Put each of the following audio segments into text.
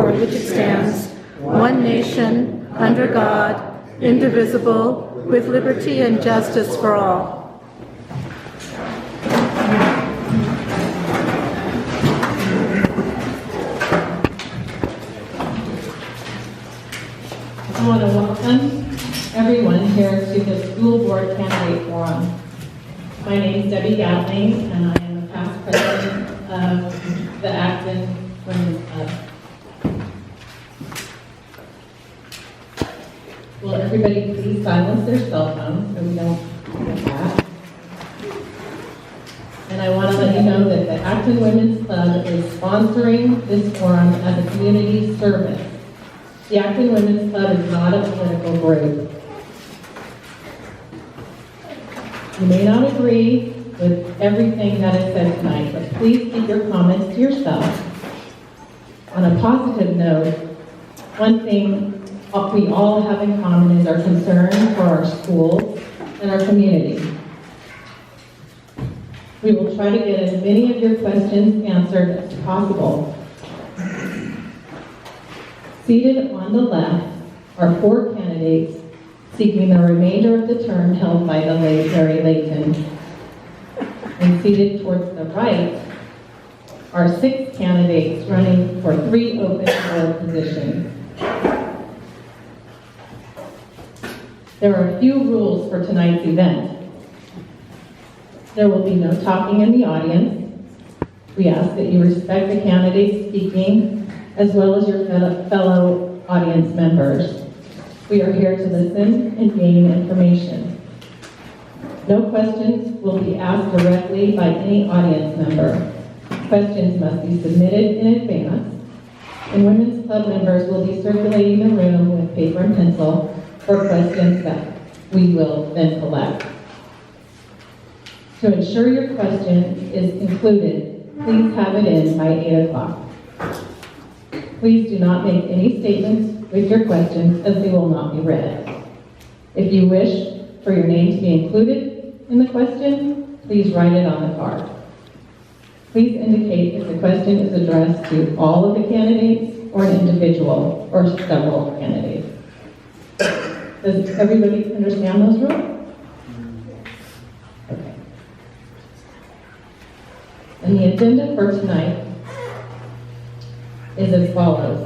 for which it stands, one nation, under God, indivisible, with liberty and justice for all. I want to welcome everyone here to the School Board Candidate Forum. My name is Debbie Gatling, and I am the past president of the Acton Women's Club. Will everybody please silence their cell phones so we don't get that? And I want to let you know that the Acton Women's Club is sponsoring this forum as a community service. The Acton Women's Club is not a political group. You may not agree with everything that is said tonight, but please keep your comments to yourself. On a positive note, one thing we all have in common is our concern for our schools and our community. We will try to get as many of your questions answered as possible. Seated on the left are 4 candidates seeking the remainder of the term held by the late Mary Layton. And seated towards the right are 6 candidates running for 3 open board positions. There are a few rules for tonight's event. There will be no talking in the audience. We ask that you respect the candidates speaking, as well as your fellow audience members. We are here to listen and gain information. No questions will be asked directly by any audience member. Questions must be submitted in advance, and Women's Club members will be circulating the room with paper and pencil for questions that we will then collect. To ensure your question is included, please have it in by 8 o'clock. Please do not make any statements with your questions, as they will not be read. If you wish for your name to be included in the question, please write it on the card. Please indicate if the question is addressed to all of the candidates or an individual or several candidates. Does everybody understand those rules? Okay. And the agenda for tonight is as follows.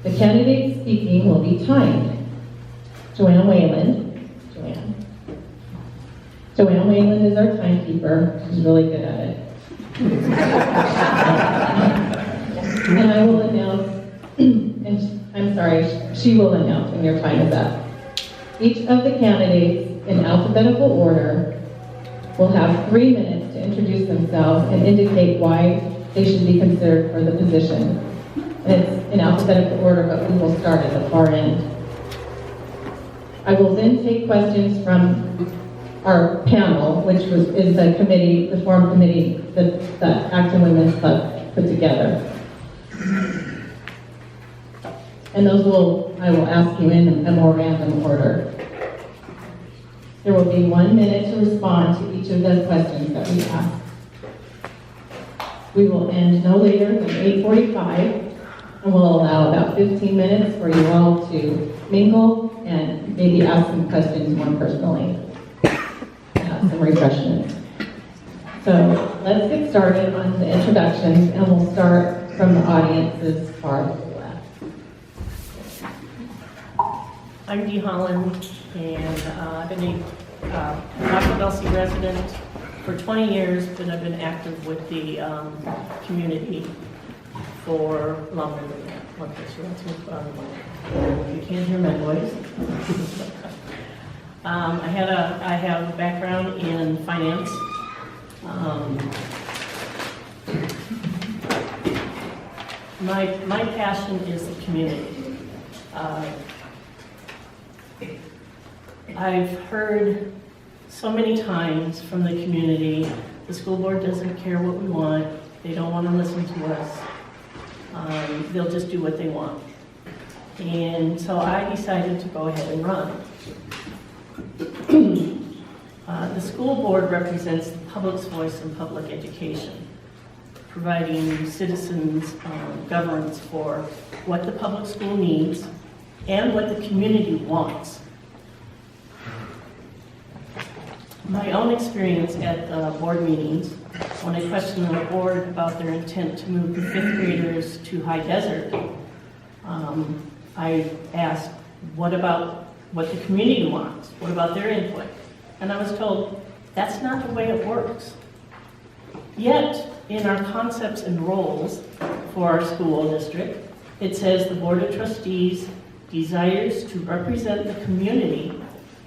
The candidates speaking will be timed. Joanne Wayland is our timekeeper. She's really good at it. And I will announce, she will announce when your time is up. Each of the candidates in alphabetical order will have 3 minutes to introduce themselves and indicate why they should be considered for the position. And it's in alphabetical order, but we will start at the far end. I will then take questions from our panel, which is the committee, the forum committee that the Acton Women's Club put together. And those I will ask you in a more random order. There will be 1 minute to respond to each of the questions that we ask. We will end no later than 8:45, and we'll allow about 15 minutes for you all to mingle and maybe ask some questions more personally. Some refreshments. So let's get started on the introductions, and we'll start from the audience's far left. I'm Dee Holland, and I've been a Dulce resident for 20 years, but I've been active with the community for longer than that. You can't hear my voice. I have a background in finance. My passion is the community. I've heard so many times from the community, the school board doesn't care what we want, they don't want to listen to us, they'll just do what they want. And so I decided to go ahead and run. The school board represents the public's voice in public education. providing citizens governance for what the public school needs and what the community wants. My own experience at board meetings, when I questioned the board about their intent to move the 5th graders to High Desert, I asked, what about what the community wants? What about their input? And I was told, that's not the way it works. Yet, in our concepts and roles for our school district, it says the Board of Trustees desires to represent the community,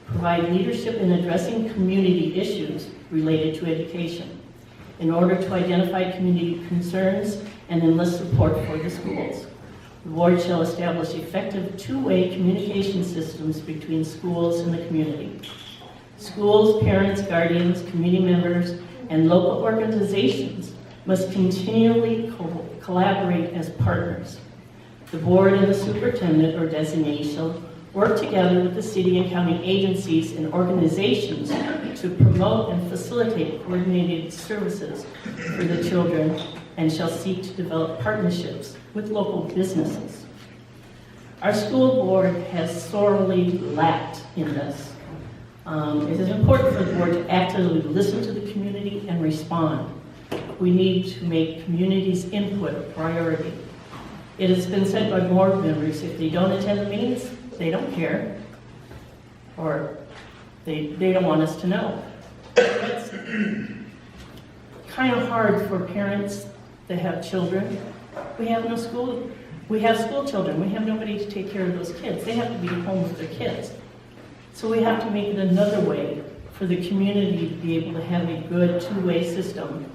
provide leadership in addressing community issues related to education, in order to identify community concerns and enlist support for the schools. The board shall establish effective two-way communication systems between schools and the community. Schools, parents, guardians, community members, and local organizations must continually collaborate as partners. The board and the superintendent or designee shall work together with the city and county agencies and organizations to promote and facilitate coordinated services for the children, and shall seek to develop partnerships with local businesses. Our school board has sorely lacked in this. It is important for the board to actively listen to the community and respond. We need to make community's input a priority. It has been said by board members, if they don't attend the meetings, they don't care, or they don't want us to know. It's kind of hard for parents that have children. We have no school. We have school children. We have nobody to take care of those kids. They have to be home with their kids. So we have to make it another way for the community to be able to have a good two-way system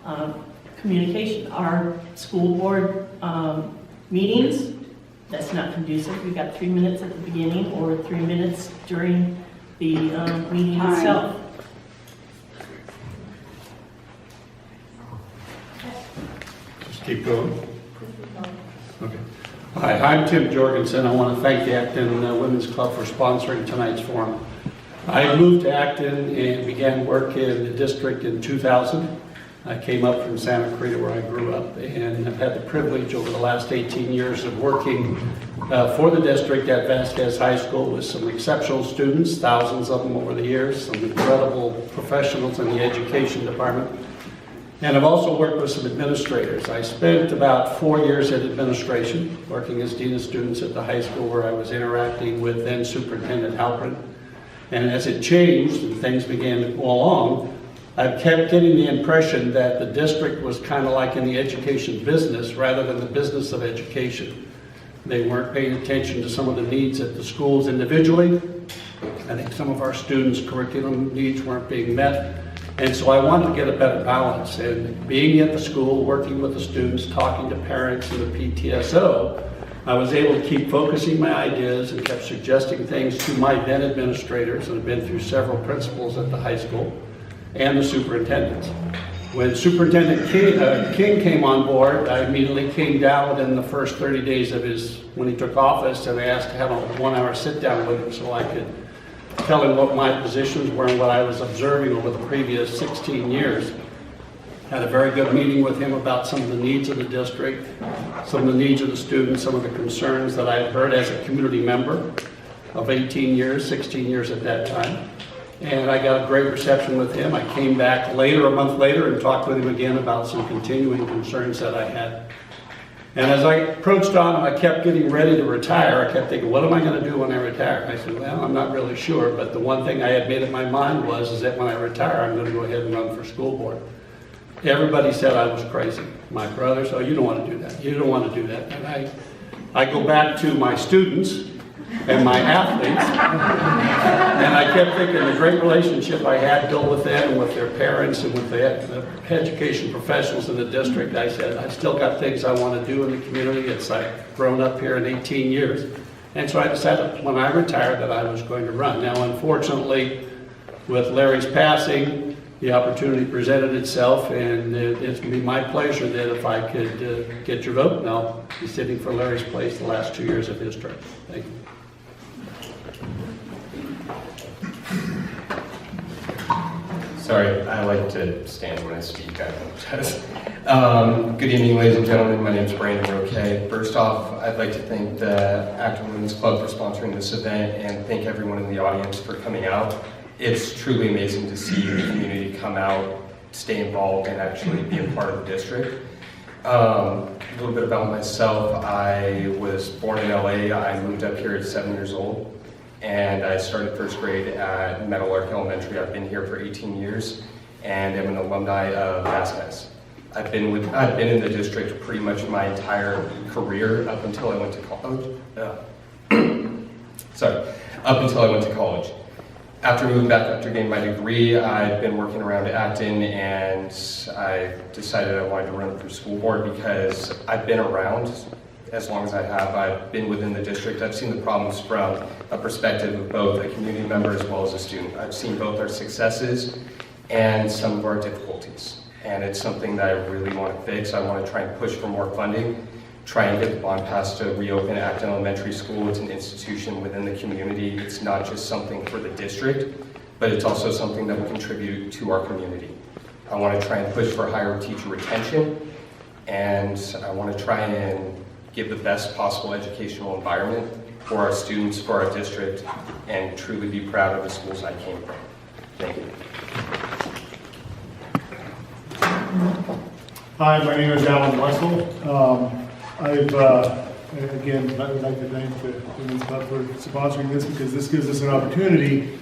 of communication. Our school board meetings, that's not conducive. We've got 3 minutes at the beginning or 3 minutes during the meeting itself. Just keep going. Okay. Hi, I'm Tim Jorgensen. I want to thank the Acton Women's Club for sponsoring tonight's forum. I moved to Acton and began work in the district in 2000. I came up from Santa Clarita, where I grew up, and have had the privilege over the last 18 years of working for the district at Vasquez High School with some exceptional students, thousands of them over the years, some incredible professionals in the education department. And I've also worked with some administrators. I spent about 4 years in administration, working as dean of students at the high school, where I was interacting with then Superintendent Halpern. And as it changed and things began to go along, I've kept getting the impression that the district was kind of like in the education business rather than the business of education. They weren't paying attention to some of the needs at the schools individually. I think some of our students' curriculum needs weren't being met. And so I wanted to get a better balance. And being at the school, working with the students, talking to parents and the PTSO, I was able to keep focusing my ideas and kept suggesting things to my then administrators, and I've been through several principals at the high school, and the superintendents. When Superintendent King came on board, I immediately came down within the first 30 days of when he took office, and I asked to have a 1-hour sit down with him so I could tell him what my positions were and what I was observing over the previous 16 years. Had a very good meeting with him about some of the needs of the district, some of the needs of the students, some of the concerns that I had heard as a community member of 18 years, 16 years at that time. And I got a great reception with him. I came back later, a month later, and talked with him again about some continuing concerns that I had. And as I approached on and I kept getting ready to retire, I kept thinking, what am I going to do when I retire? I said, well, I'm not really sure, but the one thing I had made in my mind is that when I retire, I'm going to go ahead and run for school board. Everybody said I was crazy. My brothers, oh, you don't want to do that. You don't want to do that. And I go back to my students and my athletes, and I kept thinking the great relationship I had built with them and with their parents and with the education professionals in the district. I said, I've still got things I want to do in the community. I've grown up here in 18 years. And so I decided when I retired that I was going to run. Now, unfortunately, with Larry's passing, the opportunity presented itself, and it's going to be my pleasure that if I could get your vote, and I'll be sitting for Larry's place the last 2 years of his term. Thank you. Sorry, I like to stand when I speak, I apologize. Good evening, ladies and gentlemen. My name is Brandon Roque. First off, I'd like to thank the Acton Women's Club for sponsoring this event and thank everyone in the audience for coming out. It's truly amazing to see the community come out, stay involved, and actually be a part of the district. A little bit about myself. I was born in LA. I moved up here at 7 years old. And I started first grade at Meadowlark Elementary. I've been here for 18 years and am an alumni of Vasquez. I've been in the district pretty much my entire career up until I went to college. Up until I went to college. After moving back after getting my degree, I've been working around Acton, and I decided I wanted to run for school board because I've been around as long as I have. I've been within the district. I've seen the problems from a perspective of both a community member as well as a student. I've seen both our successes and some of our difficulties. And it's something that I really want to fix. I want to try and push for more funding, try and get the bond passed to reopen Acton Elementary School. It's an institution within the community. It's not just something for the district, but it's also something that will contribute to our community. I want to try and push for higher teacher retention, and I want to try and give the best possible educational environment for our students, for our district, and truly be proud of the schools I came from. Thank you. Hi, my name is Alan Russell. Again, I would like to thank the Women's Club for sponsoring this because this gives us an opportunity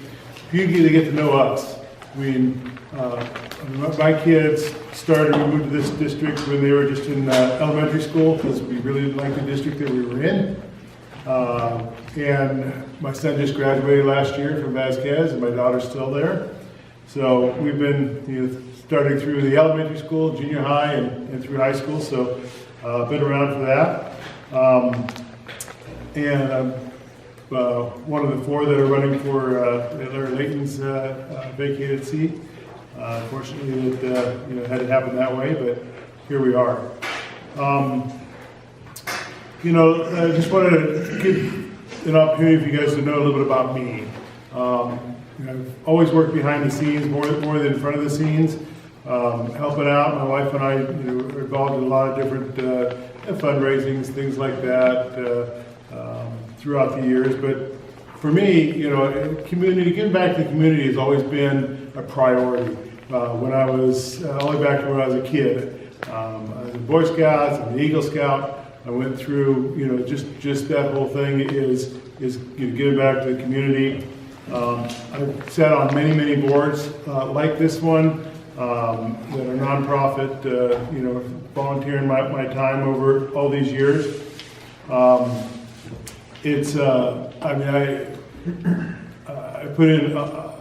for you to get to know us. I mean, my kids we moved to this district when they were just in elementary school because we really liked the district that we were in. And my son just graduated last year from Vasquez, and my daughter's still there. So we've been starting through the elementary school, junior high, and through high school. So been around for that. And I'm one of the four that are running for Larry Layton's vacated seat. Unfortunately, it had to happen that way, but here we are. I just wanted to give an opportunity for you guys to know a little bit about me. I've always worked behind the scenes more than in front of the scenes, helping out. My wife and I are involved in a lot of different fundraisings, things like that throughout the years. But for me, giving back to the community has always been a priority. When I was, all the way back to when I was a kid, I was in Boy Scouts and the Eagle Scout. I went through, just that whole thing is giving back to the community. I've sat on many boards like this one that are nonprofit, volunteering my time over all these years. I put in an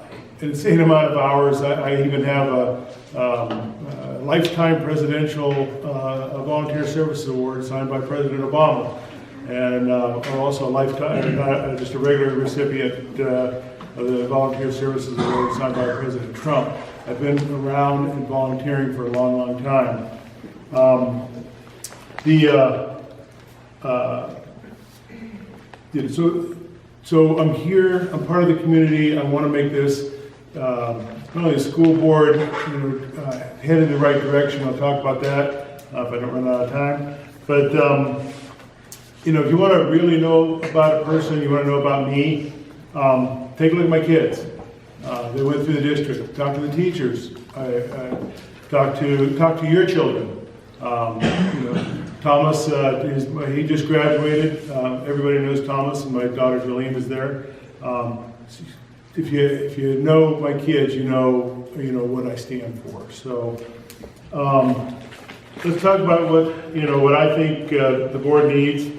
insane amount of hours. I even have a lifetime presidential volunteer service award signed by President Obama, and I'm also a lifetime, just a regular recipient of the Volunteer Services Award signed by President Trump. I've been around and volunteering for a long time. So I'm here. I'm part of the community. I want to make this not only a school board, head in the right direction. I'll talk about that if I don't run out of time. But if you want to really know about a person, you want to know about me, take a look at my kids. They went through the district. Talk to the teachers. Talk to your children. Thomas, he just graduated. Everybody knows Thomas, and my daughter Jolene is there. If you know my kids, you know what I stand for. So let's talk about what I think the board needs.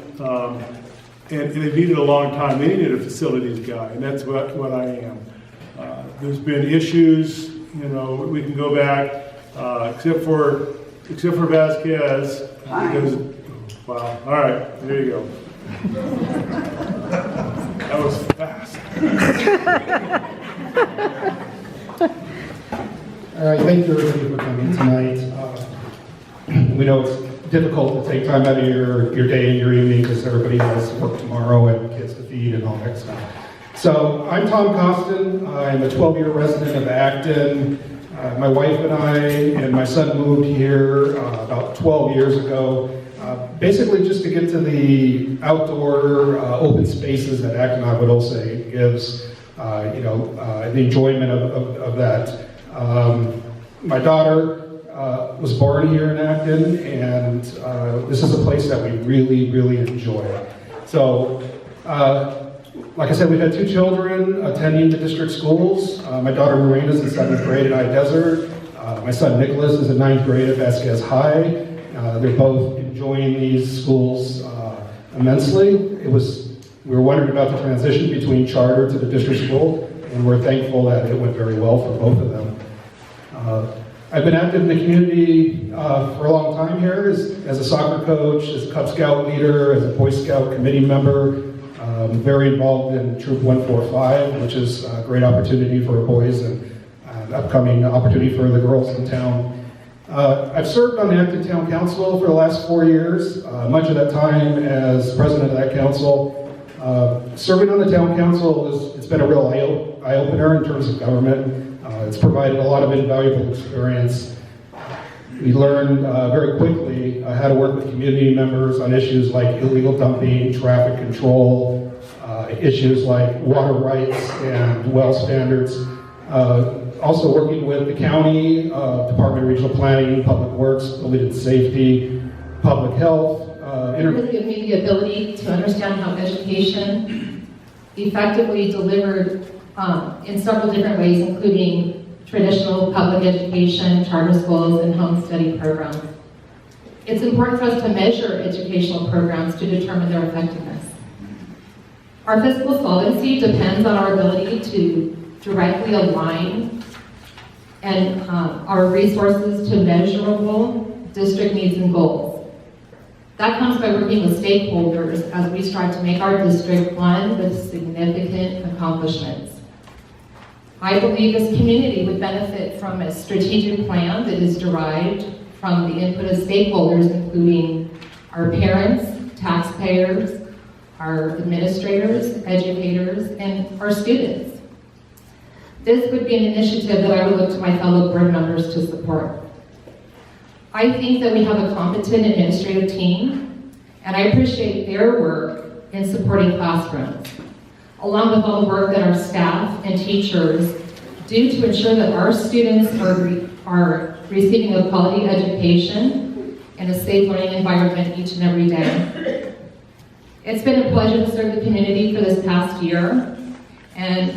And they needed a long time. They needed a facilities guy, and that's what I am. There's been issues. We can go back, except for Vasquez. Because, wow. All right, there you go. That was fast. All right, thank you everybody for coming tonight. We know it's difficult to take time out of your day and your evening because everybody has work tomorrow and kids to feed and all that stuff. So I'm Tom Costin. I'm a 12-year resident of Acton. My wife and I and my son moved here about 12 years ago, basically just to get to the outdoor open spaces that Acton Agua Dulce gives, the enjoyment of that. My daughter was born here in Acton, and this is a place that we really, really enjoy. So, like I said, we've had 2 children attending the district schools. My daughter Marina is in 7th grade at High Desert. My son Nicholas is in 9th grade at Vasquez High. They're both enjoying these schools immensely. We were wondering about the transition between charter to the district school, and we're thankful that it went very well for both of them. I've been active in the community for a long time here as a soccer coach, as a Cub Scout leader, as a Boy Scout committee member. Very involved in Troop 145, which is a great opportunity for boys and an upcoming opportunity for the girls in town. I've served on the Acton Town Council for the last 4 years, much of that time as president of that council. Serving on the town council, it's been a real eye-opener in terms of government. It's provided a lot of invaluable experience. We learned very quickly how to work with community members on issues like illegal dumping, traffic control, issues like water rights and well standards. Also working with the county, Department of Regional Planning, Public Works, Building Safety, Public Health. Really give me the ability to understand how education effectively delivered in several different ways, including traditional public education, charter schools, and home study programs. It's important for us to measure educational programs to determine their effectiveness. Our fiscal solvency depends on our ability to directly align and our resources to measurable district needs and goals. That comes by working with stakeholders as we strive to make our district one with significant accomplishments. I believe this community would benefit from a strategic plan that is derived from the input of stakeholders, including our parents, taxpayers, our administrators, educators, and our students. This would be an initiative that I would look to my fellow board members to support. I think that we have a competent administrative team, and I appreciate their work in supporting classrooms, along with all the work that our staff and teachers do to ensure that our students are receiving a quality education and a safe learning environment each and every day. It's been a pleasure to serve the community for this past year, and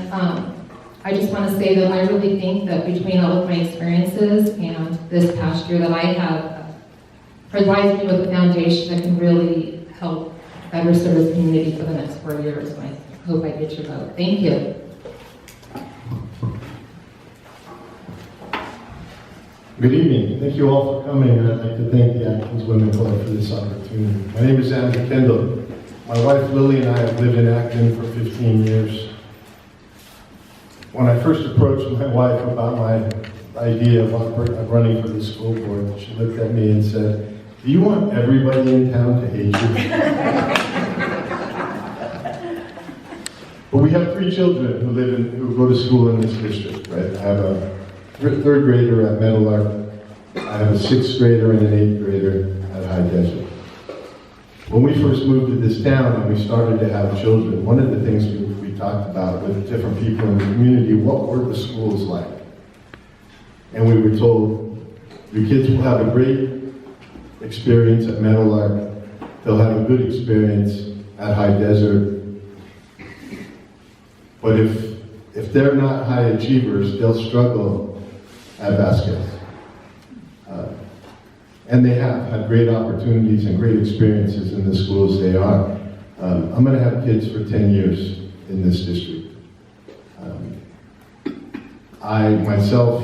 I just want to say that I really think that between all of my experiences and this past year that I have provides me with a foundation that can really help better serve this community for the next 4 years. And I hope I get your vote. Thank you. Good evening. Thank you all for coming. I'd like to thank the Acton's Women Club for this opportunity. My name is Andrew Kendall. My wife Lily and I have lived in Acton for 15 years. When I first approached my wife about my idea of running for the school board, she looked at me and said, "Do you want everybody in town to hate you?" But we have 3 children who go to school in this district, right? I have a 3rd grader at Meadowlark. I have a 6th grader and an 8th grader at High Desert. When we first moved to this town and we started to have children, one of the things we talked about with different people in the community, what were the schools like? And we were told, your kids will have a great experience at Meadowlark, they'll have a good experience at High Desert, but if they're not high achievers, they'll struggle at Vasquez. And they have had great opportunities and great experiences in the schools they are. I'm going to have kids for 10 years in this district. I myself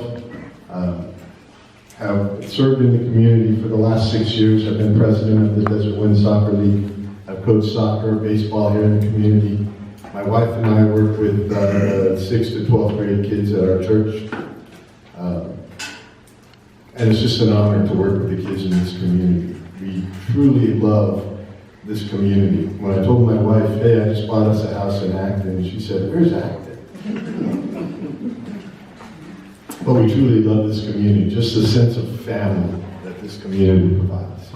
have served in the community for the last 6 years. I've been president of the Desert Wind Soccer League. I've coached soccer, baseball here in the community. My wife and I work with 6th to 12th grade kids at our church. And it's just an honor to work with the kids in this community. We truly love this community. When I told my wife, hey, I just bought us a house in Acton, she said, where's Acton? but we truly love this community, just the sense of family that this community provides.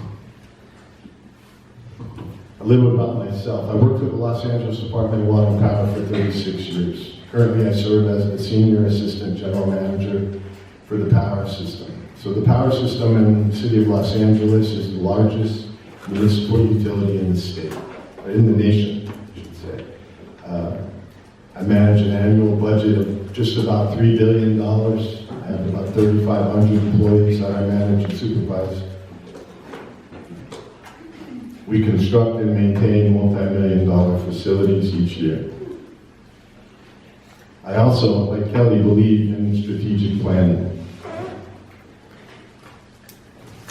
A little about myself. I worked with the Los Angeles Department of Water and Power for 36 years. Currently, I serve as the Senior Assistant General Manager for the power system. So the power system in the city of Los Angeles is the largest municipal utility in the state, or in the nation, I should say. I manage an annual budget of just about $3 billion. I have about 3,500 employees that I manage and supervise. We construct and maintain multi-million-dollar facilities each year. I also, like Kelly, believe in strategic planning.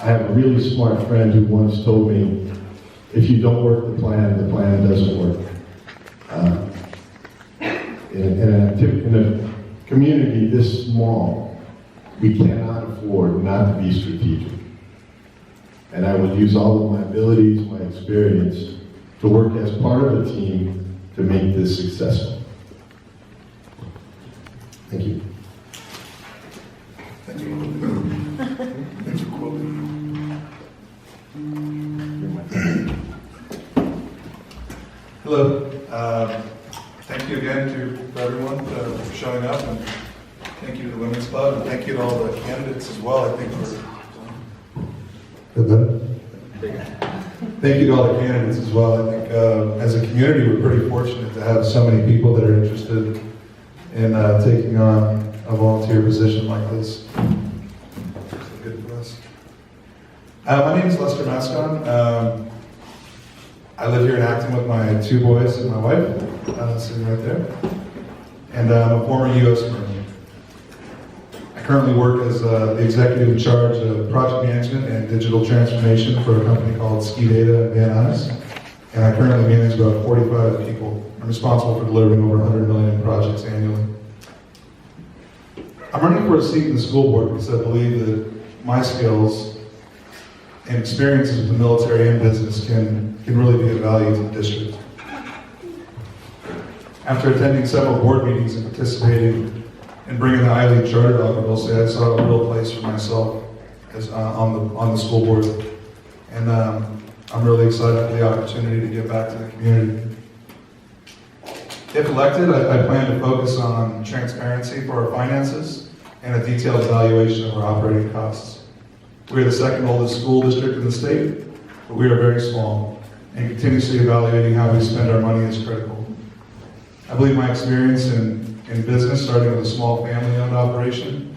I have a really smart friend who once told me, if you don't work the plan doesn't work. In a community this small, we cannot afford not to be strategic. And I will use all of my abilities, my experience, to work as part of a team to make this successful. Thank you. Thank you. Thanks for quoting. Hello. Thank you again to everyone for showing up, and thank you to the Women's Club, and thank you to all the candidates as well. I think thank you to all the candidates as well. I think as a community, we're pretty fortunate to have so many people that are interested in taking on a volunteer position like this. It's good for us. My name is Lester Mascon. I live here in Acton with my 2 boys and my wife, sitting right there. And I'm a former U.S. Marine. I currently work as the executive in charge of project management and digital transformation for a company called Ski Data in Van Nuys. And I currently manage about 45 people. I'm responsible for delivering over 100 million projects annually. I'm running for a seat in the school board because I believe that my skills and experiences with the military and business can really be of value to the district. After attending several board meetings and participating in bringing the I-League Charter to Agua Dulce, I saw a real place for myself as on the school board. And I'm really excited for the opportunity to give back to the community. If elected, I plan to focus on transparency for our finances and a detailed evaluation of our operating costs. We are the second oldest school district in the state, but we are very small, and continuously evaluating how we spend our money is critical. I believe my experience in business, starting with a small family-owned operation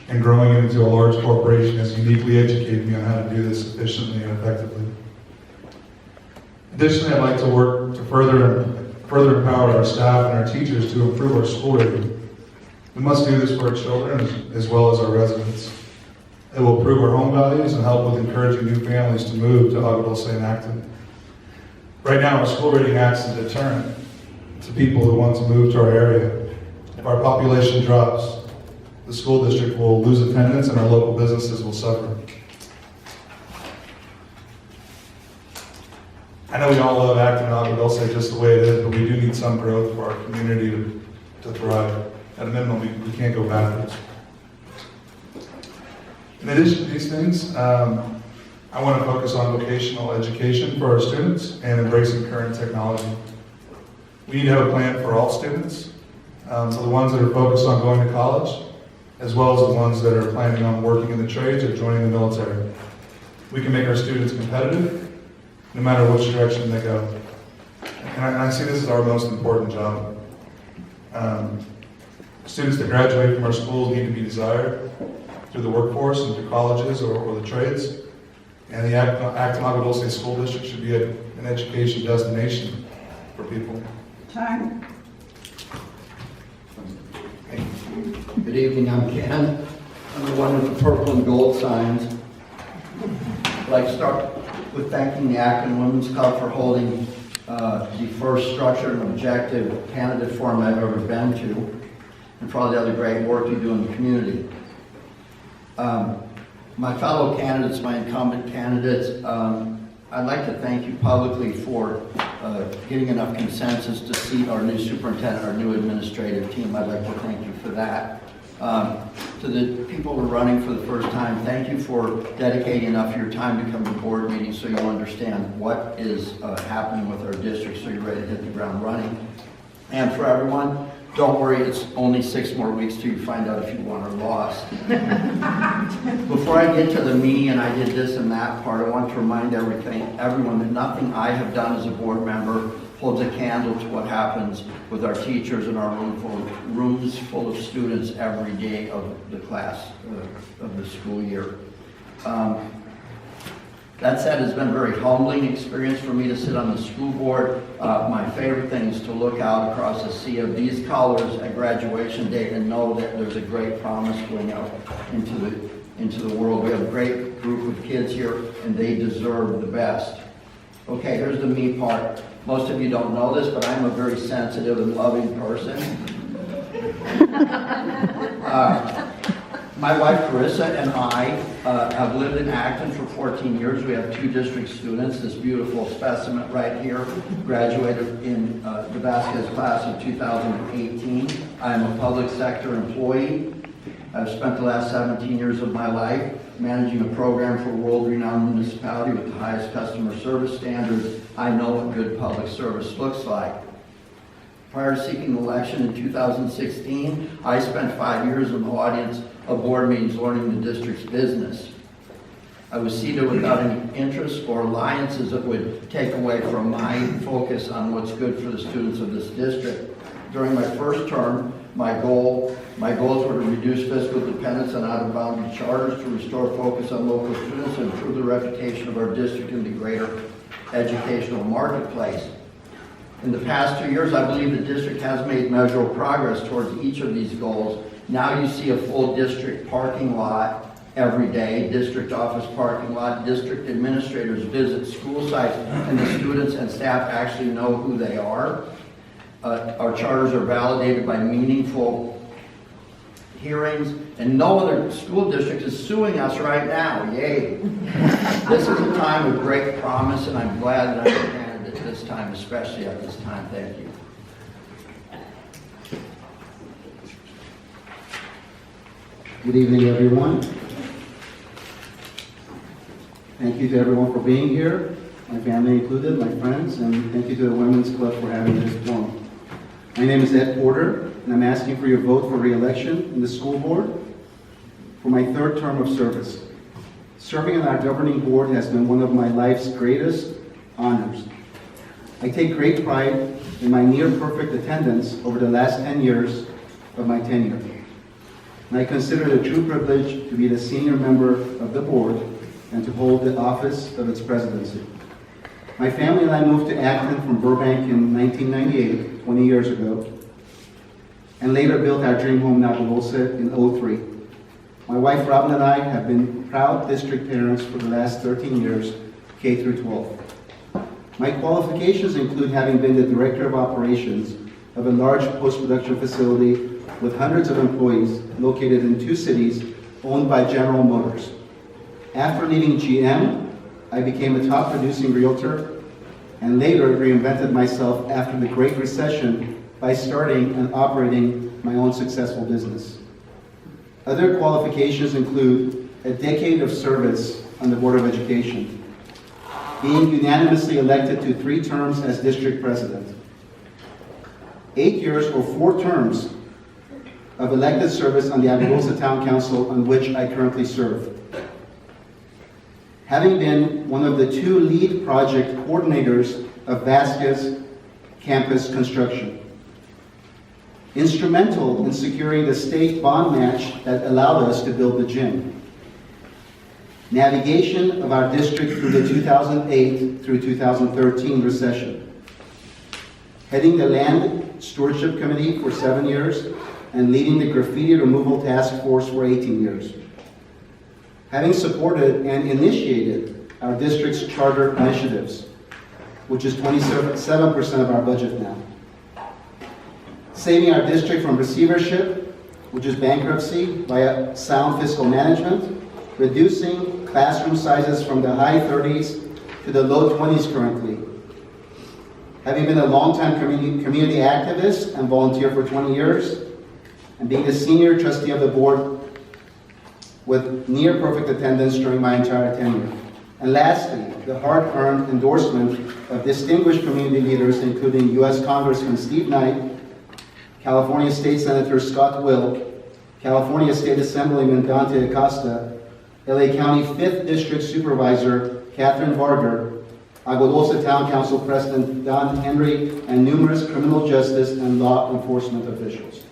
and growing it into a large corporation, has uniquely educated me on how to do this efficiently and effectively. Additionally, I'd like to work to further empower our staff and our teachers to improve our school rating. We must do this for our children as well as our residents. It will improve our home values and help with encouraging new families to move to Agua Dulce and Acton. Right now, our school rating acts as a deterrent to people who want to move to our area. If our population drops, the school district will lose attendance and our local businesses will suffer. I know we all love Acton and Agua Dulce just the way it is, but we do need some growth for our community to thrive. At a minimum, we can't go backwards. In addition to these things, I want to focus on vocational education for our students and embracing current technology. We need to have a plan for all students, so the ones that are focused on going to college, as well as the ones that are planning on working in the trades or joining the military. We can make our students competitive, no matter which direction they go. And I see this as our most important job. Students that graduate from our schools need to be desired through the workforce and through colleges or the trades. And the Acton Agua Dulce School District should be an education destination for people. Time. Good evening, I'm Ken. I'm the one with the purple and gold signs. I'd like to start with thanking the Acton Women's Club for holding the first structured and objective candidate forum I've ever been to, and for all the other great work you do in the community. My fellow candidates, my incumbent candidates, I'd like to thank you publicly for getting enough consensus to seat our new superintendent, our new administrative team. I'd like to thank you for that. To the people who are running for the first time, thank you for dedicating enough of your time to come to board meetings so you understand what is happening with our district, so you're ready to hit the ground running. And for everyone, don't worry, it's only 6 more weeks till you find out if you won or lost. Before I get to the me and I did this and that part, I want to remind everyone that nothing I have done as a board member holds a candle to what happens with our teachers in our rooms full of students every day of the class, of the school year. That said, it's been a very humbling experience for me to sit on the school board. My favorite thing is to look out across the sea of these colors at graduation day and know that there's a great promise going out into the world. We have a great group of kids here, and they deserve the best. Okay, here's the me part. Most of you don't know this, but I'm a very sensitive and loving person. My wife Carissa and I have lived in Acton for 14 years. We have 2 district students. This beautiful specimen right here graduated in the Vasquez class of 2018. I am a public sector employee. I've spent the last 17 years of my life managing a program for a world-renowned municipality with the highest customer service standards. I know what good public service looks like. Prior to seeking election in 2016, I spent 5 years in the audience of board meetings learning the district's business. I was seated without any interests or alliances that would take away from my focus on what's good for the students of this district. During my first term, my goals were to reduce fiscal dependence on out-of-boundary charters, to restore focus on local students, and improve the reputation of our district in the greater educational marketplace. In the past 2 years, I believe the district has made measurable progress towards each of these goals. Now you see a full district parking lot every day, district office parking lot, district administrators visit school sites, and the students and staff actually know who they are. Our charters are validated by meaningful hearings, and no other school district is suing us right now. Yay! This is a time of great promise, and I'm glad that I'm a candidate at this time, especially at this time. Thank you. Good evening, everyone. Thank you to everyone for being here, my family included, my friends, and thank you to the Women's Club for having this forum. My name is Ed Porter, and I'm asking for your vote for re-election in the school board for my 3rd term of service. Serving on our governing board has been one of my life's greatest honors. I take great pride in my near-perfect attendance over the last 10 years of my tenure. And I consider it a true privilege to be the senior member of the board and to hold the office of its presidency. My family and I moved to Acton from Burbank in 1998, 20 years ago, and later built our dream home in Dulce in 2003. My wife Robin and I have been proud district parents for the last 13 years, K through 12. My qualifications include having been the director of operations of a large post-production facility with hundreds of employees located in 2 cities owned by General Motors. After leaving GM, I became a top producing realtor and later reinvented myself after the Great Recession by starting and operating my own successful business. Other qualifications include a decade of service on the Board of Education, being unanimously elected to 3 terms as district president, 8 years or 4 terms of elected service on the Agua Town Council, on which I currently serve. Having been one of the 2 lead project coordinators of Vasquez campus construction. Instrumental in securing the state bond match that allowed us to build the gym. Navigation of our district through the 2008 through 2013 recession. Heading the Land Stewardship Committee for 7 years and leading the Graffiti Removal Task Force for 18 years. Having supported and initiated our district's charter initiatives, which is 27% of our budget now. Saving our district from receivership, which is bankruptcy, via sound fiscal management, reducing classroom sizes from the high 30s to the low 20s currently. Having been a longtime community activist and volunteer for 20 years, and being a senior trustee of the board with near perfect attendance during my entire tenure. And lastly, the hard-earned endorsement of distinguished community leaders, including U.S. Congressman Steve Knight, California State Senator Scott Will, California State Assemblyman Dante Acosta, LA County 5th District Supervisor Catherine Varger, Agua Dulce Town Council President Don Henry, and numerous criminal justice and law enforcement officials.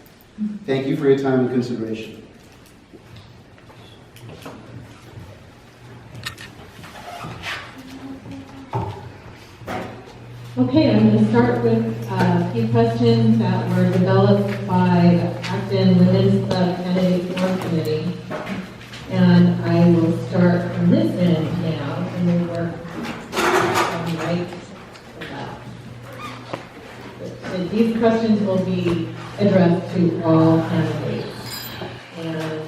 Thank you for your time and consideration. Okay, I'm going to start with a few questions that were developed by Acton Women's Club Candidate Forum Committee. And I will start from this end now, and we'll work from right to left. And these questions will be addressed to all candidates. And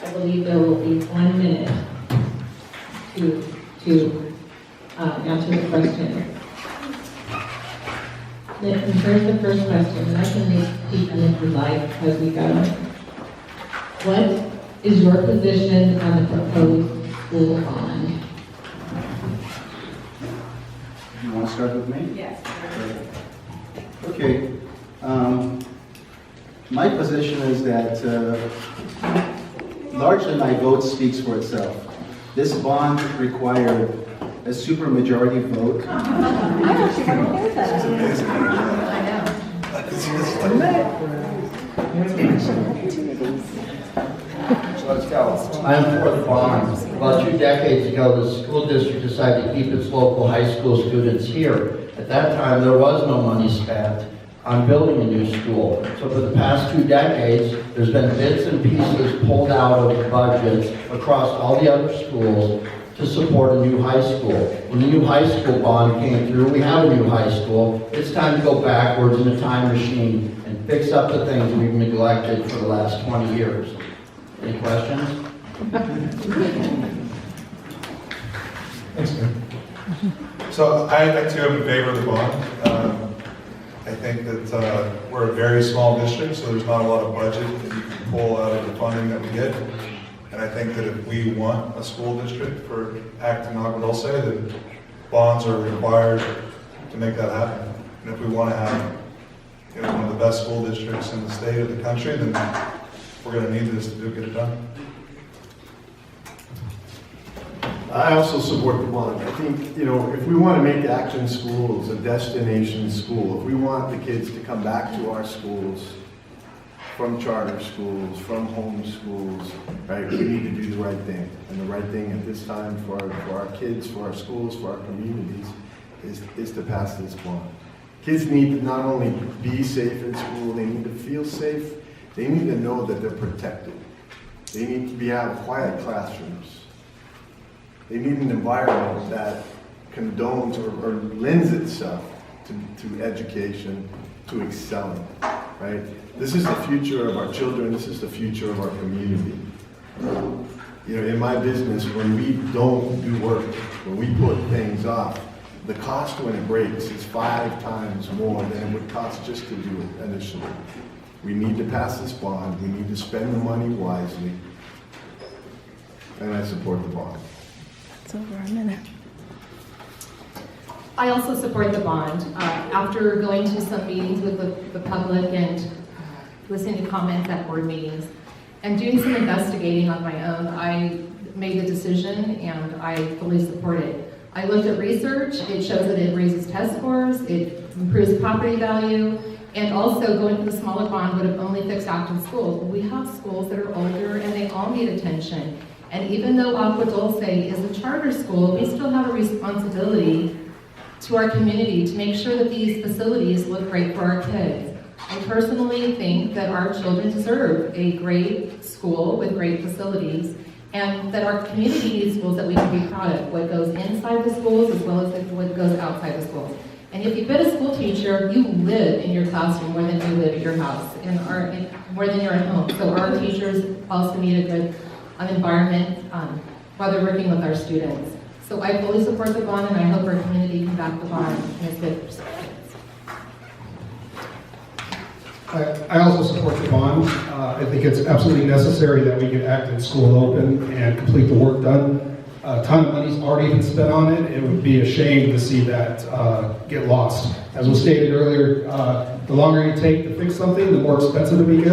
I believe there will be 1 minute to answer the question. And here's the first question, and I can repeat them if you like as we go. What is your position on the proposed school bond? You want to start with me? Yes. Okay. My position is that largely my vote speaks for itself. This bond required a supermajority vote. I actually want to hear that. So let's go. I am for the bond. About 2 decades ago, the school district decided to keep its local high school students here. At that time, there was no money spent on building a new school. So for the past 2 decades, there's been bits and pieces pulled out of the budgets across all the other schools to support a new high school. When the new high school bond came through, we have a new high school. It's time to go backwards in a time machine and fix up the things we've neglected for the last 20 years. Any questions? Thanks, man. So I too am in favor of the bond. I think that we're a very small district, so there's not a lot of budget that you can pull out of the funding that we get. And I think that if we want a school district for Acton Agua Dulce, then bonds are required to make that happen. And if we want to have one of the best school districts in the state of the country, then we're going to need this to get it done. I also support the bond. I think, if we want to make Acton schools a destination school, if we want the kids to come back to our schools from charter schools, from home schools, right, we need to do the right thing. And the right thing at this time for our kids, for our schools, for our communities is to pass this bond. Kids need to not only be safe in school, they need to feel safe, they need to know that they're protected. They need to have quiet classrooms. They need an environment that condones or lends itself to education, to excelling, right? This is the future of our children, this is the future of our community. In my business, when we don't do work, when we put things off, the cost when it breaks is 5 times more than it would cost just to do it initially. We need to pass this bond, we need to spend the money wisely, and I support the bond. It's over a minute. I also support the bond. After going to some meetings with the public and listening to comments at board meetings and doing some investigating on my own, I made the decision and I fully support it. I looked at research. It shows that it raises test scores, it improves property value, and also going for the smaller bond would have only fixed Acton schools. But we have schools that are older and they all need attention. And even though Agua Dulce is a charter school, we still have a responsibility to our community to make sure that these facilities look great for our kids. I personally think that our children deserve a great school with great facilities, and that our community needs schools that we can be proud of, what goes inside the schools as well as what goes outside the schools. And if you've been a school teacher, you live in your classroom more than you live at your house, more than you're at home. So our teachers also need a good environment while they're working with our students. So I fully support the bond, and I hope our community can back the bond and it's good for kids. I also support the bond. I think it's absolutely necessary that we get Acton School open and complete the work done. A ton of money's already been spent on it. It would be a shame to see that get lost. As was stated earlier, the longer you take to fix something, the more expensive it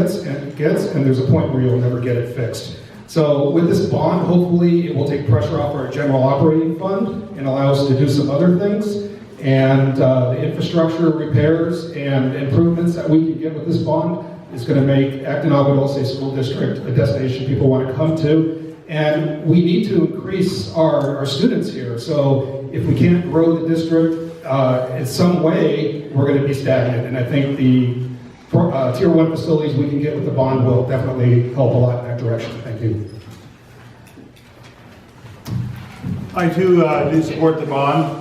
gets, and there's a point where you'll never get it fixed. So with this bond, hopefully it will take pressure off our general operating fund and allow us to do some other things. And the infrastructure repairs and improvements that we can get with this bond is going to make Acton Agua Dulce School District a destination people want to come to. And we need to increase our students here. So if we can't grow the district in some way, we're going to be stagnant. And I think the Tier 1 facilities we can get with the bond will definitely help a lot in that direction. Thank you. I too do support the bond.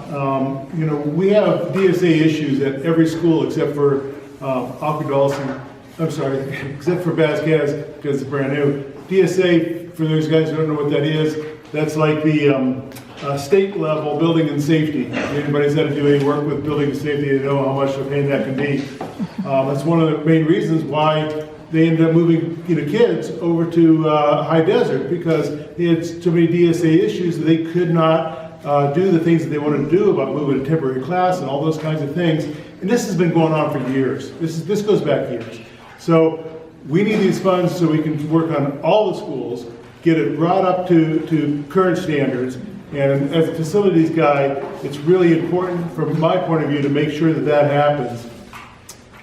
We have DSA issues at every school except for Agua Dulce. I'm sorry, except for Vasquez because it's brand new. DSA, for those guys who don't know what that is, that's like the state level building and safety. If anybody's had to do any work with building and safety, they know how much of a pain that can be. That's one of the main reasons why they ended up moving kids over to high desert, because they had too many DSA issues that they could not do the things that they wanted to do about moving to temporary class and all those kinds of things. And this has been going on for years. This goes back years. So we need these funds so we can work on all the schools, get it brought up to current standards. And as a facilities guy, it's really important from my point of view to make sure that that happens.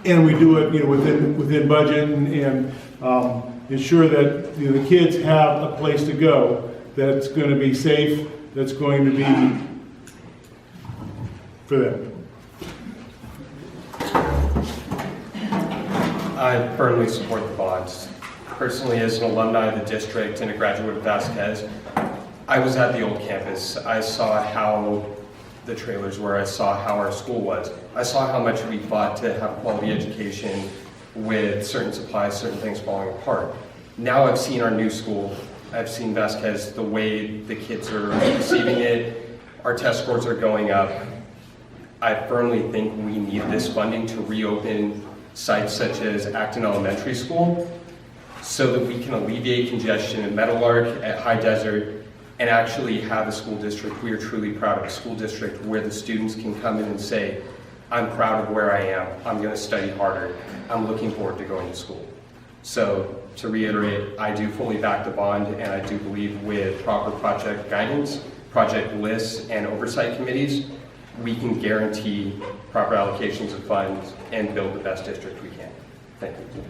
And we do it, within budget and ensure that the kids have a place to go that's going to be safe, that's going to be for them. I firmly support the bonds. Personally, as an alumni of the district and a graduate of Vasquez, I was at the old campus. I saw how the trailers were. I saw how our school was. I saw how much we fought to have quality education with certain supplies, certain things falling apart. Now I've seen our new school. I've seen Vasquez, the way the kids are receiving it. Our test scores are going up. I firmly think we need this funding to reopen sites such as Acton Elementary School so that we can alleviate congestion at Meadowlark, at High Desert, and actually have a school district. We are truly proud of a school district where the students can come in and say, I'm proud of where I am, I'm going to study harder, I'm looking forward to going to school. So to reiterate, I do fully back the bond, and I do believe with proper project guidance, project lists, and oversight committees, we can guarantee proper allocations of funds and build the best district we can. Thank you.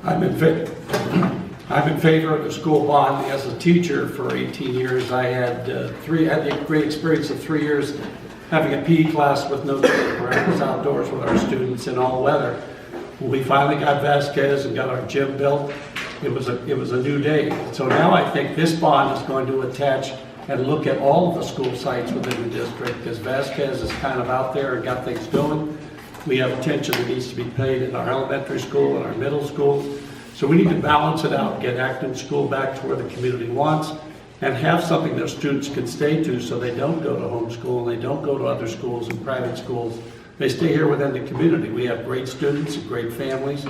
I'm in favor of the school bond. As a teacher for 18 years, I had the great experience of 3 years having a PE class with no shade, where I was outdoors with our students in all weather. When we finally got Vasquez and got our gym built, it was a new day. So now I think this bond is going to attach and look at all of the school sites within the district, because Vasquez is kind of out there and got things going. We have attention that needs to be paid in our elementary school and our middle school. So we need to balance it out, get Acton School back to where the community wants, and have something that students can stay to so they don't go to homeschool and they don't go to other schools and private schools. They stay here within the community. We have great students and great families.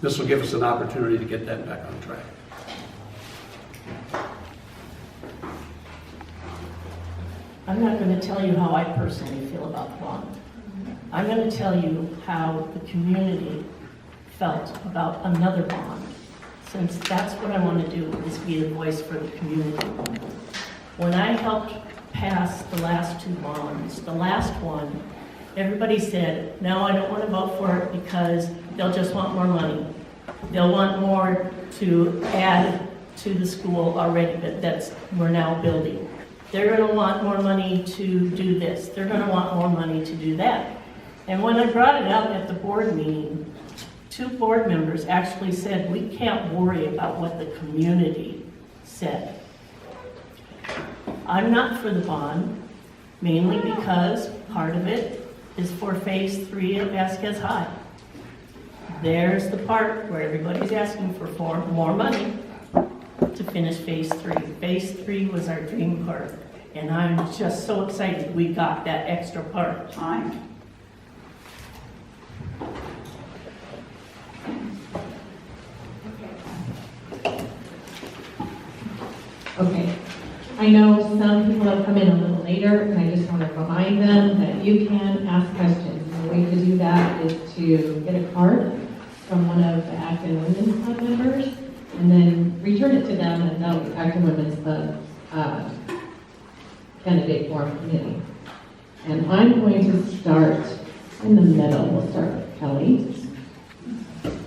This will give us an opportunity to get that back on track. I'm not going to tell you how I personally feel about the bond. I'm going to tell you how the community felt about another bond, since that's what I want to do, is be the voice for the community. When I helped pass the last two bonds, the last one, everybody said, no, I don't want to vote for it because they'll just want more money. They'll want more to add to the school already that we're now building. They're going to want more money to do this. They're going to want more money to do that. And when I brought it up at the board meeting, 2 board members actually said, we can't worry about what the community said. I'm not for the bond, mainly because part of it is for phase 3 at Vasquez High. There's the part where everybody's asking for more money to finish phase 3. Phase 3 was our dream part, and I'm just so excited we got that extra part. Okay. I know some people have come in a little later, and I just want to remind them that you can ask questions. And the way to do that is to get a card from one of the Acton Women's Club members, and then return it to them, and they'll be Acton Women's Club candidate forum committee. And I'm going to start in the middle. We'll start with Kelly.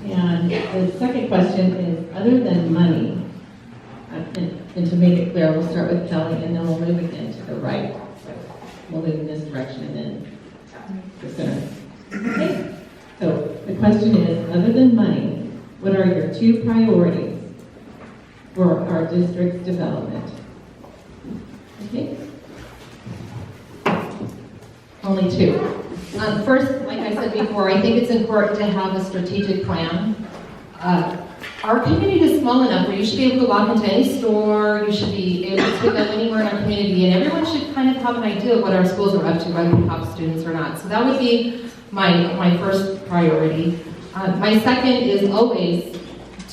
And the second question is, other than money, and to make it clear, we'll start with Kelly, and then we'll move again to the right. So we'll move in this direction, and then the center. Okay. So the question is, other than money, what are your 2 priorities for our district's development? Okay. Only 2. First, like I said before, I think it's important to have a strategic plan. Our community is small enough where you should be able to walk into any store, you should be able to go anywhere in our community, and everyone should kind of have an idea of what our schools are up to, whether we have students or not. So that would be my first priority. My second is always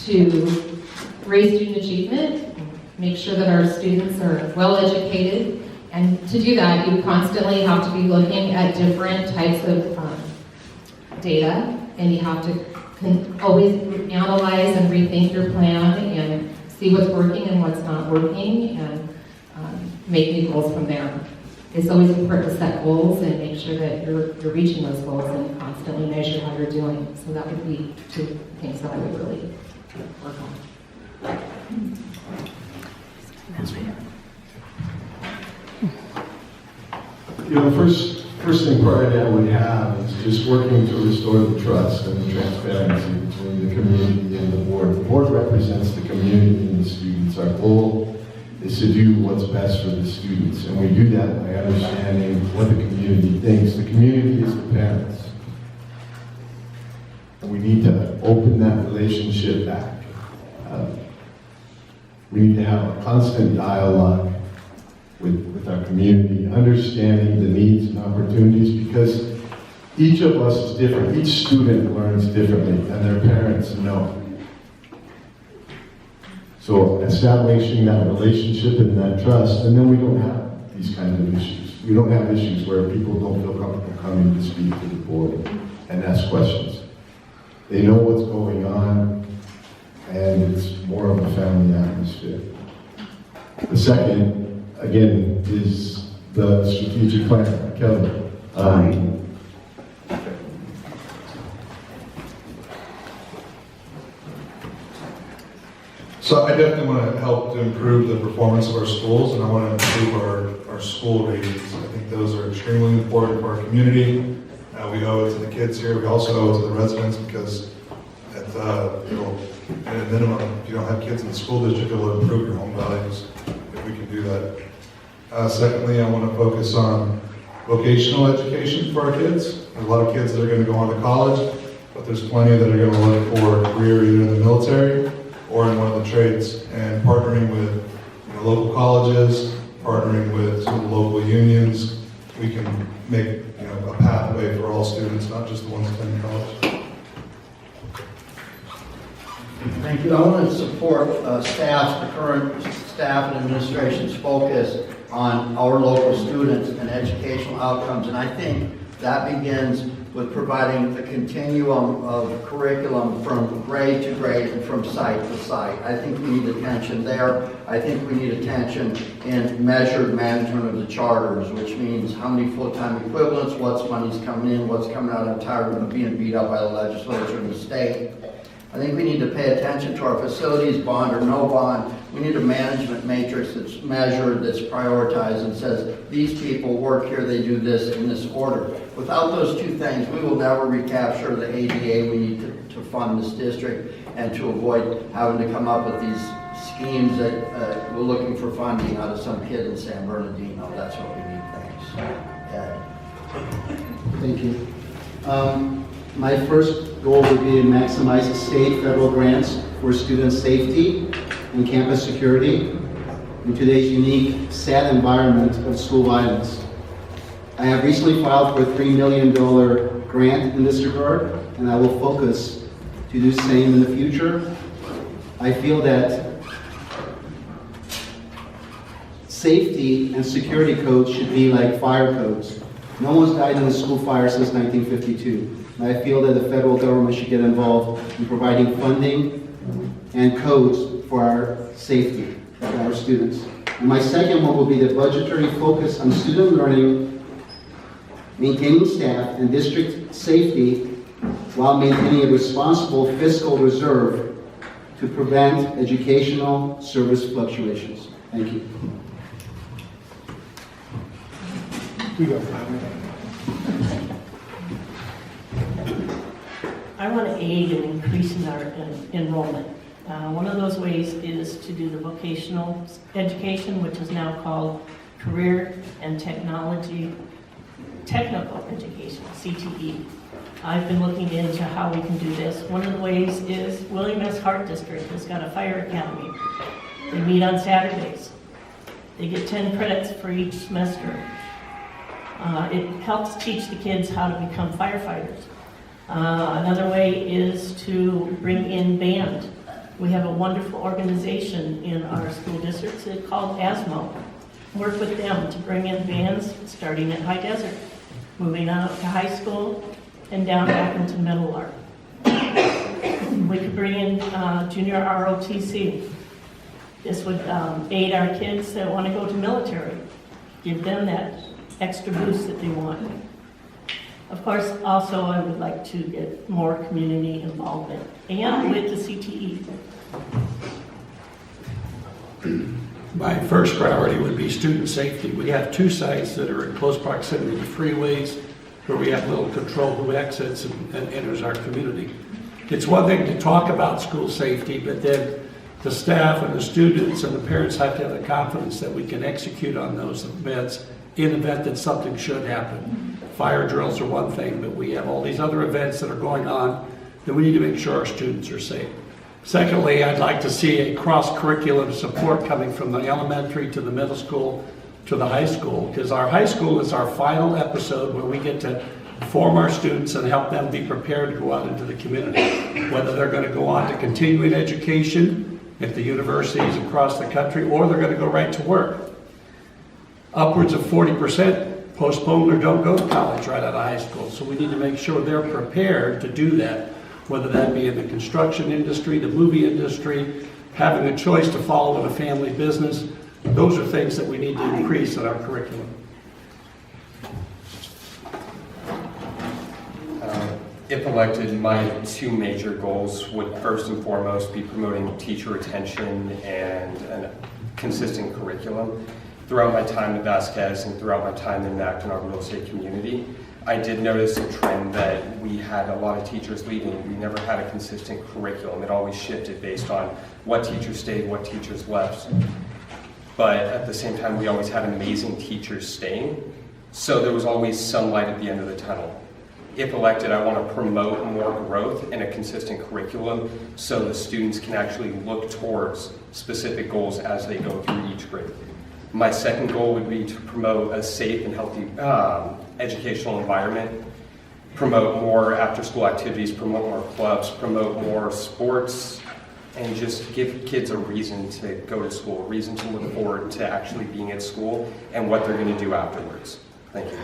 to raise student achievement, make sure that our students are well educated, and to do that, you constantly have to be looking at different types of data, and you have to always analyze and rethink your plan and see what's working and what's not working, and make new goals from there. It's always important to set goals and make sure that you're reaching those goals and constantly measure how you're doing. So that would be 2 things that I would really work on. You know, first thing priority I would have is just working to restore the trust and the transparency between the community and the board. The board represents the community and the students. Our goal is to do what's best for the students, and we do that by understanding what the community thinks. The community is the parents. And we need to open that relationship back. We need to have a constant dialogue with our community, understanding the needs and opportunities, because each of us is different. Each student learns differently, and their parents know. So establishing that relationship and that trust, and then we don't have these kinds of issues. We don't have issues where people don't feel comfortable coming to speak to the board and ask questions. They know what's going on, and it's more of a family atmosphere. The second, again, is the strategic plan. Kelly. So I definitely want to help to improve the performance of our schools, and I want to improve our school ratings. I think those are extremely important for our community. We owe it to the kids here. We also owe it to the residents, because at a minimum, if you don't have kids in the school district, it'll improve your home values if we can do that. Secondly, I want to focus on vocational education for our kids. There's a lot of kids that are going to go on to college, but there's plenty that are going to look for a career either in the military or in one of the trades. And partnering with local colleges, partnering with some of the local unions, we can make a pathway for all students, not just the ones attending college. Thank you. I want to support the current staff and administration's focus on our local students and educational outcomes. And I think that begins with providing a continuum of curriculum from grade to grade and from site to site. I think we need attention there. I think we need attention in measured management of the charters, which means how many full-time equivalents, what's money's coming in, what's coming out. I'm tired of being beat up by the legislature and the state. I think we need to pay attention to our facilities, bond or no bond. We need a management matrix that's measured, that's prioritized, and says, these people work here, they do this in this order. Without those 2 things, we will never recapture the ADA we need to fund this district, and to avoid having to come up with these schemes that we're looking for funding out of some kid in San Bernardino. That's what we need. Thanks. Thank you. My first goal would be to maximize the state federal grants for student safety and campus security in today's unique, sad environment of school violence. I have recently filed for a $3 million grant in this regard, and I will focus to do the same in the future. I feel that safety and security codes should be like fire codes. No one's died in a school fire since 1952. And I feel that the federal government should get involved in providing funding and codes for our safety for our students. And my second one will be the budgetary focus on student learning, maintaining staff and district safety while maintaining a responsible fiscal reserve to prevent educational service fluctuations. Thank you. I want to aid in increasing our enrollment. One of those ways is to do the vocational education, which is now called Career and Technical Education, CTE. I've been looking into how we can do this. One of the ways is William S. Hart District has got a fire academy. They meet on Saturdays. They get 10 credits for each semester. It helps teach the kids how to become firefighters. Another way is to bring in band. We have a wonderful organization in our school districts called ASMO. Work with them to bring in bands starting at High Desert, moving on up to high school, and down back into Middle Arc. We could bring in junior ROTC. This would aid our kids that want to go to military, give them that extra boost that they want. Of course, also I would like to get more community involvement, and with the CTE. My first priority would be student safety. We have two sites that are in close proximity to freeways where we have little control who exits and enters our community. It's one thing to talk about school safety, but then the staff and the students and the parents have to have the confidence that we can execute on those events in the event that something should happen. Fire drills are one thing, but we have all these other events that are going on that we need to make sure our students are safe. Secondly, I'd like to see a cross-curriculum support coming from the elementary to the middle school to the high school, because our high school is our final episode where we get to form our students and help them be prepared to go out into the community, whether they're going to go on to continuing education at the universities across the country, or they're going to go right to work. Upwards of 40% postpone or don't go to college right out of high school, so we need to make sure they're prepared to do that, whether that be in the construction industry, the movie industry, having a choice to follow in a family business. Those are things that we need to increase in our curriculum. If elected, my two major goals would first and foremost be promoting teacher retention and a consistent curriculum. Throughout my time at Vasquez and throughout my time in the Acton real estate community, I did notice a trend that we had a lot of teachers leaving. We never had a consistent curriculum. It always shifted based on what teachers stayed, what teachers left. But at the same time, we always had amazing teachers staying. So there was always some light at the end of the tunnel. If elected, I want to promote more growth and a consistent curriculum so the students can actually look towards specific goals as they go through each grade. My second goal would be to promote a safe and healthy educational environment, promote more after-school activities, promote more clubs, promote more sports, and just give kids a reason to go to school, a reason to look forward to actually being at school and what they're going to do afterwards. Thank you.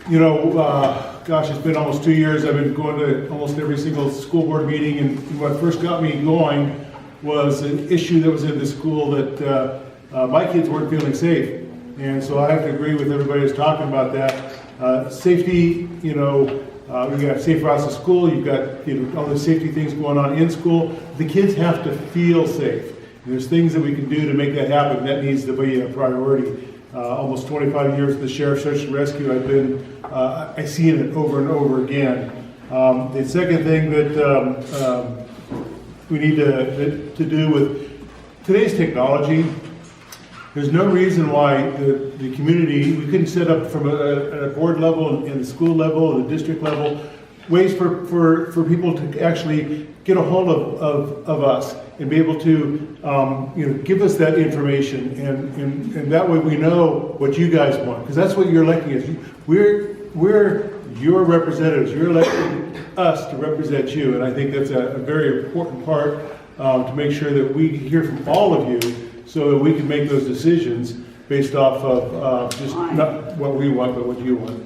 You know, gosh, it's been almost 2 years. I've been going to almost every single school board meeting, and what first got me going was an issue that was in the school that my kids weren't feeling safe. And so I have to agree with everybody who's talking about that. Safety, you know, you got safe routes to school, you've got, you know, all the safety things going on in school. The kids have to feel safe. And there's things that we can do to make that happen. That needs to be a priority. Almost 25 years with the Sheriff's Search and Rescue, I've seen it over and over again. The second thing that we need to do with today's technology, there's no reason why the community, we couldn't set up from a board level and the school level and the district level, ways for people to actually get a hold of us and be able to you know, give us that information, and that way we know what you guys want, because that's what you're electing us. We're your representatives. You're electing us to represent you, and I think that's a very important part to make sure that we hear from all of you so that we can make those decisions based off of just not what we want, but what you want.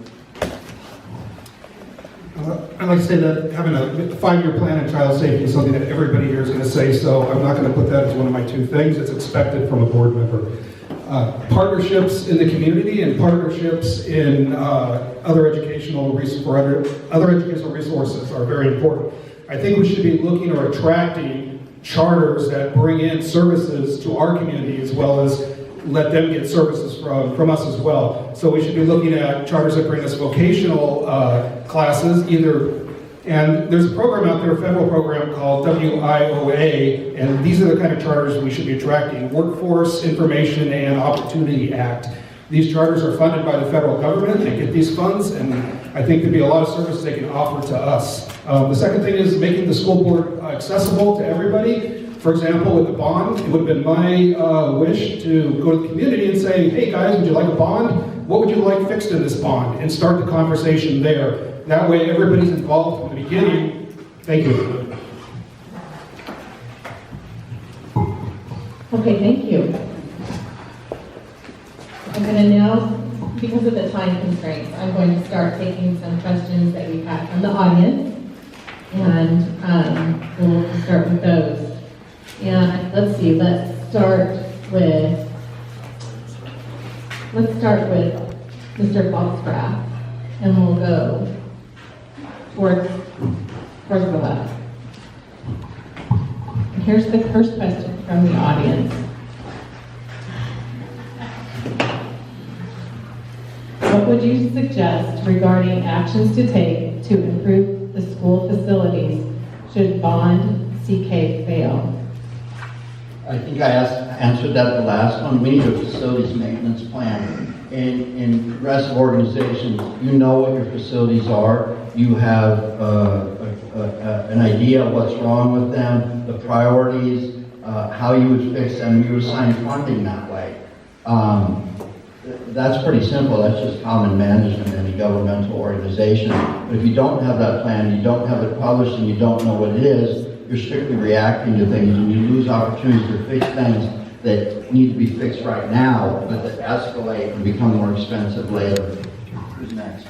I'd like to say that having a 5-year plan on child safety is something that everybody here is going to say, so I'm not going to put that as one of my 2 things. It's expected from a board member. Partnerships in the community and partnerships in other educational resources are very important. I think we should be looking or attracting charters that bring in services to our community as well as let them get services from us as well. So we should be looking at charters that bring us vocational classes, and there's a program out there, a federal program called WIOA, and these are the kind of charters we should be attracting. Workforce Information and Opportunity Act. These charters are funded by the federal government. They get these funds, and I think there'd be a lot of services they can offer to us. The second thing is making the school board accessible to everybody. For example, with the bond, it would have been my wish to go to the community and say, hey guys, would you like a bond? What would you like fixed in this bond? And start the conversation there. That way everybody's involved from the beginning. Thank you. Okay, thank you. I'm going to now, because of the time constraints, I'm going to start taking some questions that we've had from the audience, and we'll start with those. And let's see, let's start with Mr. Foxcraft, and we'll go towards the left. And here's the first question from the audience. What would you suggest regarding actions to take to improve the school facilities should Bond CK fail? I think I answered that the last one. We need a facilities maintenance plan. In progressive organizations, you know what your facilities are. You have an idea of what's wrong with them, the priorities, how you would fix them. You assign funding that way. That's pretty simple. That's just common management in a governmental organization. But if you don't have that plan, you don't have it published, and you don't know what it is, you're strictly reacting to things, and you lose opportunities to fix things that need to be fixed right now, but that escalate and become more expensive later. Who's next?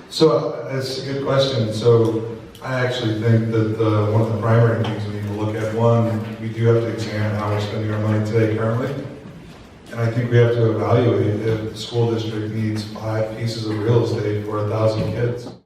So that's a good question. So I actually think that one of the primary things we need to look at, one, we do have to examine how we're spending our money today currently. And I think we have to evaluate if the school district needs 5 pieces of real estate for 1,000 kids.